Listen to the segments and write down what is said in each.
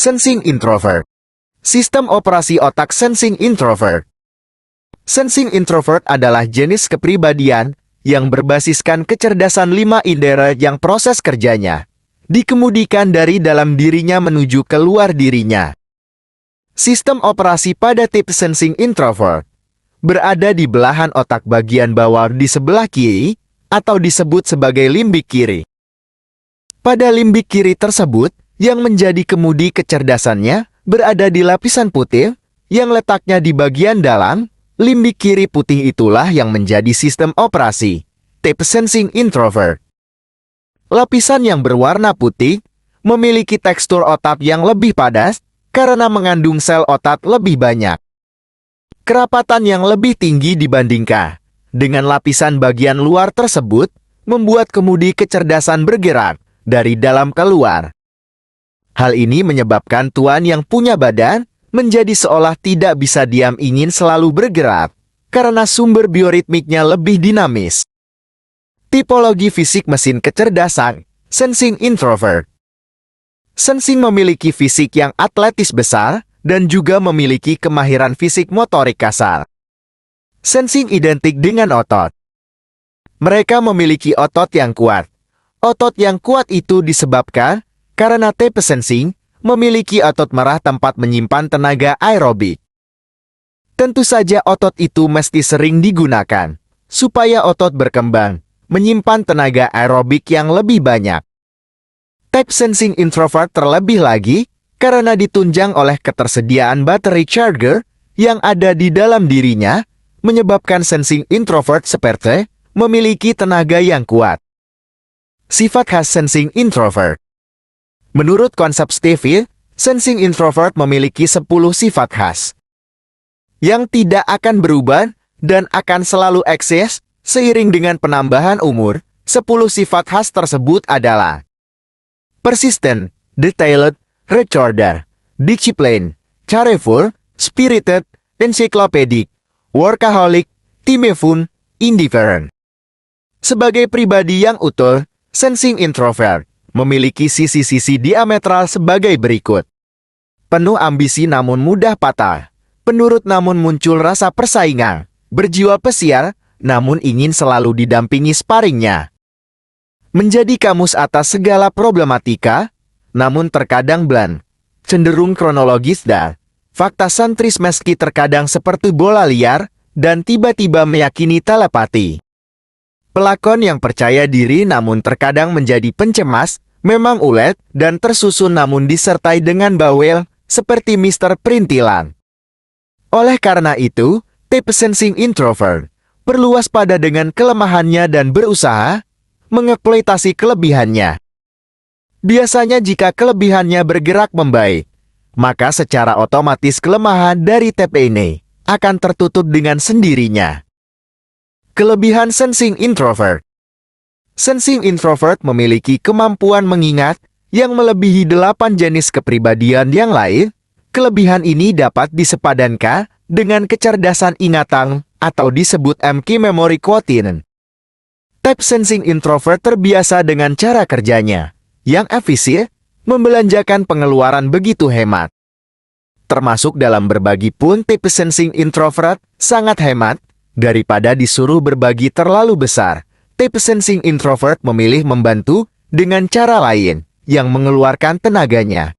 Sensing introvert. Sistem operasi otak sensing introvert. Sensing introvert adalah jenis kepribadian yang berbasiskan kecerdasan 5 indera yang proses kerjanya dikemudikan dari dalam dirinya menuju keluar dirinya. Sistem operasi pada tipe sensing introvert berada di belahan otak bagian bawah di sebelah kiri atau disebut sebagai limbik kiri. Pada limbik kiri tersebut, yang menjadi kemudi kecerdasannya berada di lapisan putih yang letaknya di bagian dalam. Limbik kiri putih itulah yang menjadi sistem operasi tipe sensing introvert. Lapisan yang berwarna putih memiliki tekstur otak yang lebih padat karena mengandung sel otak lebih banyak. Kerapatan yang lebih tinggi dibandingkan dengan lapisan bagian luar tersebut membuat kemudi kecerdasan bergerak dari dalam keluar. Hal ini menyebabkan tuan yang punya badan menjadi seolah tidak bisa diam, ingin selalu bergerak karena sumber bioritmiknya lebih dinamis. Tipologi fisik mesin kecerdasan sensing introvert. Sensing memiliki fisik yang atletis besar dan juga memiliki kemahiran fisik motorik kasar. Sensing identik dengan otot. Mereka memiliki otot yang kuat. Otot yang kuat itu disebabkan karena tipe sensing memiliki otot merah tempat menyimpan tenaga aerobik. Tentu saja otot itu mesti sering digunakan supaya otot berkembang, menyimpan tenaga aerobik yang lebih banyak. Type sensing introvert terlebih lagi karena ditunjang oleh ketersediaan baterai charger yang ada di dalam dirinya, menyebabkan sensing introvert seperti memiliki tenaga yang kuat. Sifat khas sensing introvert. Menurut konsep Stevie, sensing introvert memiliki 10 sifat khas yang tidak akan berubah dan akan selalu eksis seiring dengan penambahan umur. 10 sifat khas tersebut adalah persistent, detailed, recorder, disciplined, careful, spirited, encyclopedic, workaholic, timeful, indifferent. Sebagai pribadi yang utuh, sensing introvert memiliki sisi-sisi diametral sebagai berikut. Penuh ambisi namun mudah patah, penurut namun muncul rasa persaingan, berjiwa pesiar namun ingin selalu didampingi sparringnya. Menjadi kamus atas segala problematika, namun terkadang blunt, cenderung kronologis dan fakta sentris meski terkadang seperti bola liar dan tiba-tiba meyakini telepati. Pelakon yang percaya diri namun terkadang menjadi pencemas, memang ulet dan tersusun namun disertai dengan bawel, seperti Mr. Perintilan. Oleh karena itu, tipe sensing introvert perlu waspada dengan kelemahannya dan berusaha mengeksploitasi kelebihannya. Biasanya jika kelebihannya bergerak membaik, maka secara otomatis kelemahan dari tipe ini akan tertutup dengan sendirinya. Kelebihan sensing introvert. Sensing introvert memiliki kemampuan mengingat yang melebihi 8 jenis kepribadian yang lain. Kelebihan ini dapat disepadankan dengan kecerdasan ingatan atau disebut MQ memory quotient. Type sensing introvert terbiasa dengan cara kerjanya yang efisien, membelanjakan pengeluaran begitu hemat. Termasuk dalam berbagi pun tipe sensing introvert sangat hemat. Daripada disuruh berbagi terlalu besar, tipe sensing introvert memilih membantu dengan cara lain yang mengeluarkan tenaganya.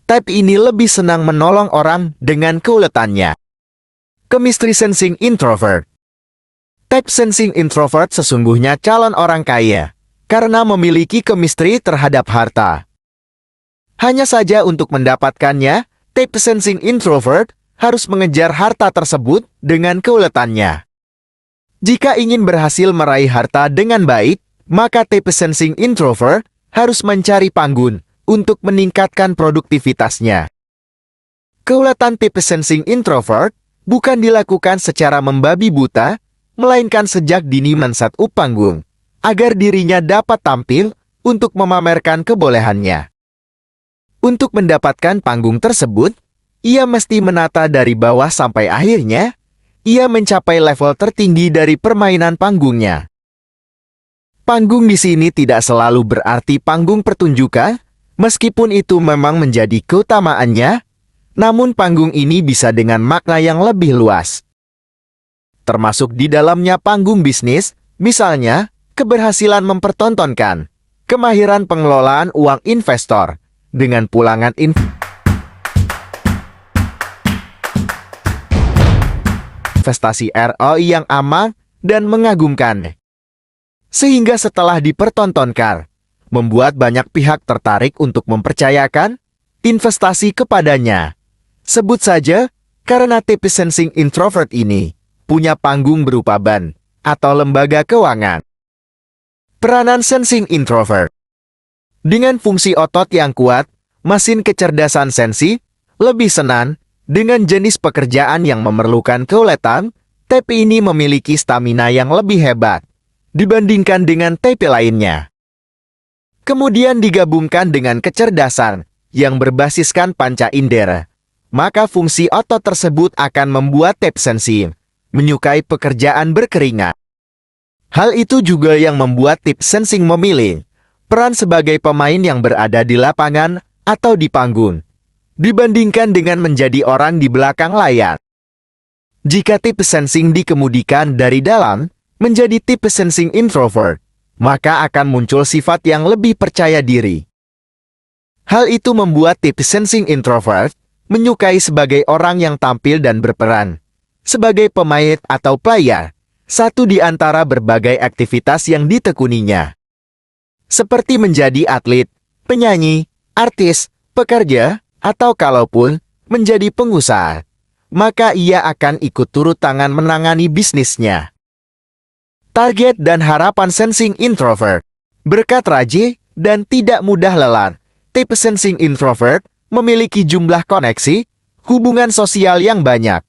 Type ini lebih senang menolong orang dengan keuletannya. Chemistry sensing introvert. Type sensing introvert sesungguhnya calon orang kaya karena memiliki chemistry terhadap harta. Hanya saja untuk mendapatkannya, type sensing introvert harus mengejar harta tersebut dengan keuletannya. Jika ingin berhasil meraih harta dengan baik, maka tipe sensing introvert harus mencari panggung untuk meningkatkan produktivitasnya. Keuletan tipe sensing introvert bukan dilakukan secara membabi buta, melainkan sejak dini men-set up panggung, agar dirinya dapat tampil untuk memamerkan kebolehannya. Untuk mendapatkan panggung tersebut, ia mesti menata dari bawah sampai akhirnya, ia mencapai level tertinggi dari permainan panggungnya. Panggung di sini tidak selalu berarti panggung pertunjukan, Meskipun itu memang menjadi keutamaannya, namun panggung ini bisa dengan makna yang lebih luas. Termasuk di dalamnya panggung bisnis, misalnya, keberhasilan mempertontonkan kemahiran pengelolaan uang investor dengan pulangan investasi ROI yang aman dan mengagumkan. Sehingga setelah dipertontonkan, membuat banyak pihak tertarik untuk mempercayakan investasi kepadanya. Sebut saja, karena tipe sensing introvert ini punya panggung berupa bank atau lembaga keuangan. Peranan sensing introvert. Dengan fungsi otot yang kuat, mesin kecerdasan sensi lebih senang. Dengan jenis pekerjaan yang memerlukan keuletan, tipe ini memiliki stamina yang lebih hebat dibandingkan dengan tipe lainnya. Kemudian digabungkan dengan kecerdasan yang berbasiskan panca indera, maka fungsi otot tersebut akan membuat tipe sensi menyukai pekerjaan berkeringat. Hal itu juga yang membuat tipe sensing memilih peran sebagai pemain yang berada di lapangan atau di panggung, dibandingkan dengan menjadi orang di belakang layar. Jika tipe sensing dikemudikan dari dalam menjadi tipe sensing introvert, maka akan muncul sifat yang lebih percaya diri. Hal itu membuat tipe sensing introvert menyukai sebagai orang yang tampil dan berperan sebagai pemain atau player, satu di antara berbagai aktivitas yang ditekuninya. Seperti menjadi atlet, penyanyi, artis, pekerja, atau kalaupun menjadi pengusaha, maka ia akan ikut turut tangan menangani bisnisnya. Target dan harapan sensing introvert. Berkat rajin dan tidak mudah lelah, tipe sensing introvert memiliki jumlah koneksi, hubungan sosial yang banyak.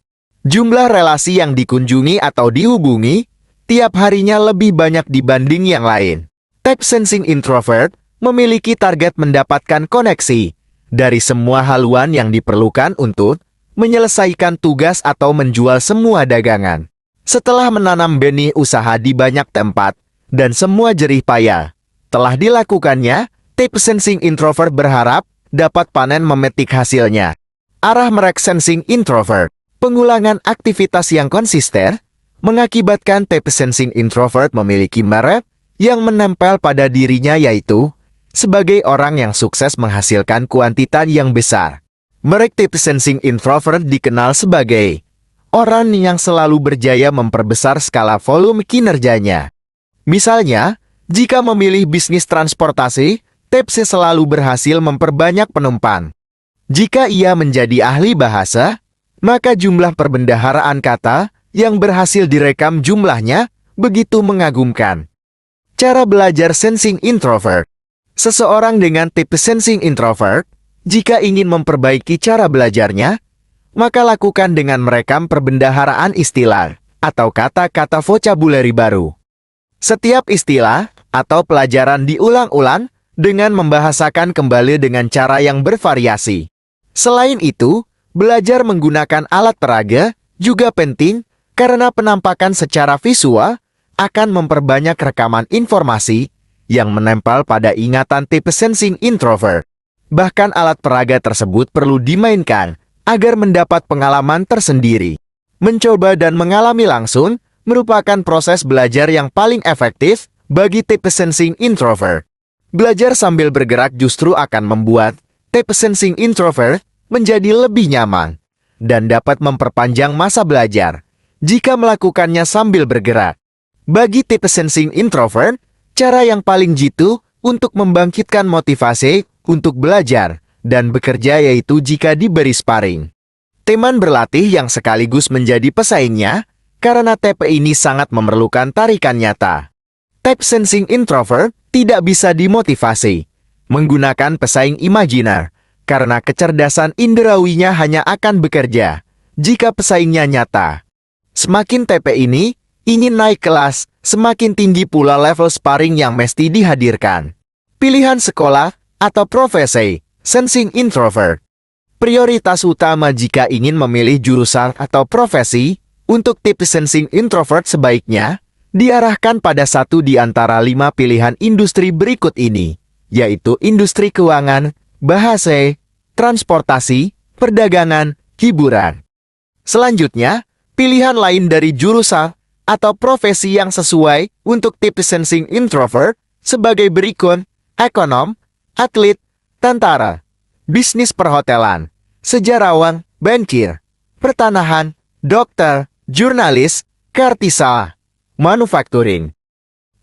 Jumlah relasi yang dikunjungi atau dihubungi tiap harinya lebih banyak dibanding yang lain. Tipe sensing introvert memiliki target mendapatkan koneksi dari semua haluan yang diperlukan untuk menyelesaikan tugas atau menjual semua dagangan. Setelah menanam benih usaha di banyak tempat dan semua jerih payah telah dilakukannya, tipe sensing introvert berharap dapat panen memetik hasilnya. Arah merek sensing introvert. Pengulangan aktivitas yang konsisten mengakibatkan tipe sensing introvert memiliki merek yang menempel pada dirinya, yaitu sebagai orang yang sukses menghasilkan kuantitas yang besar. Merek tipe sensing introvert dikenal sebagai orang yang selalu berjaya memperbesar skala volume kinerjanya. Misalnya, jika memilih bisnis transportasi, tipe C selalu berhasil memperbanyak penumpang. Jika ia menjadi ahli bahasa, maka jumlah perbendaharaan kata yang berhasil direkam jumlahnya begitu mengagumkan. Cara belajar sensing introvert. Seseorang dengan tipe sensing introvert, jika ingin memperbaiki cara belajarnya, maka lakukan dengan merekam perbendaharaan istilah atau kata-kata vocabulary baru. Setiap istilah atau pelajaran diulang-ulang dengan membahasakan kembali dengan cara yang bervariasi. Selain itu, belajar menggunakan alat peraga juga penting karena penampakan secara visual akan memperbanyak rekaman informasi yang menempel pada ingatan tipe sensing introvert. Bahkan alat peraga tersebut perlu dimainkan agar mendapat pengalaman tersendiri. Mencoba dan mengalami langsung merupakan proses belajar yang paling efektif bagi tipe sensing introvert. Belajar sambil bergerak justru akan membuat tipe sensing introvert menjadi lebih nyaman dan dapat memperpanjang masa belajar jika melakukannya sambil bergerak. Bagi tipe sensing introvert, cara yang paling jitu untuk membangkitkan motivasi untuk belajar dan bekerja yaitu jika diberi sparring. Teman berlatih yang sekaligus menjadi pesaingnya, karena tipe ini sangat memerlukan tarikan nyata. Tipe sensing introvert tidak bisa dimotivasi menggunakan pesaing imajiner, karena kecerdasan inderawinya hanya akan bekerja jika pesaingnya nyata. Semakin tipe ini ingin naik kelas, semakin tinggi pula level sparring yang mesti dihadirkan. Pilihan sekolah atau profesi, sensing introvert. Prioritas utama jika ingin memilih jurusan atau profesi untuk tipe sensing introvert sebaiknya diarahkan pada satu di antara 5 pilihan industri berikut ini. yaitu industri keuangan, bahasa, transportasi, perdagangan, hiburan. Selanjutnya, pilihan lain dari jurusan atau profesi yang sesuai untuk tipe sensing introvert sebagai berikut: ekonom, atlet, tentara, bisnis perhotelan, sejarawan, bankir, pertanahan, dokter, jurnalis, kartisa, manufacturing.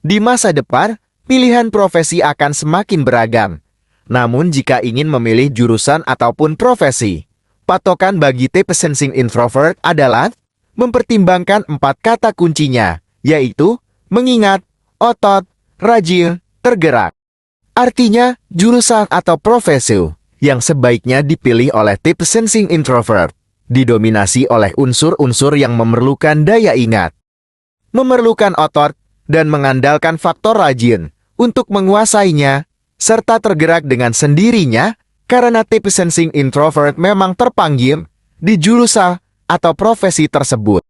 Di masa depan, pilihan profesi akan semakin beragam. Namun jika ingin memilih jurusan ataupun profesi, patokan bagi tipe sensing introvert adalah mempertimbangkan 4 kata kuncinya, yaitu mengingat, otot, rajin, tergerak. Artinya, jurusan atau profesi yang sebaiknya dipilih oleh tipe sensing introvert didominasi oleh unsur-unsur yang memerlukan daya ingat, memerlukan otot, dan mengandalkan faktor rajin untuk menguasainya, serta tergerak dengan sendirinya karena tipe sensing introvert memang terpanggil di jurusan atau profesi tersebut.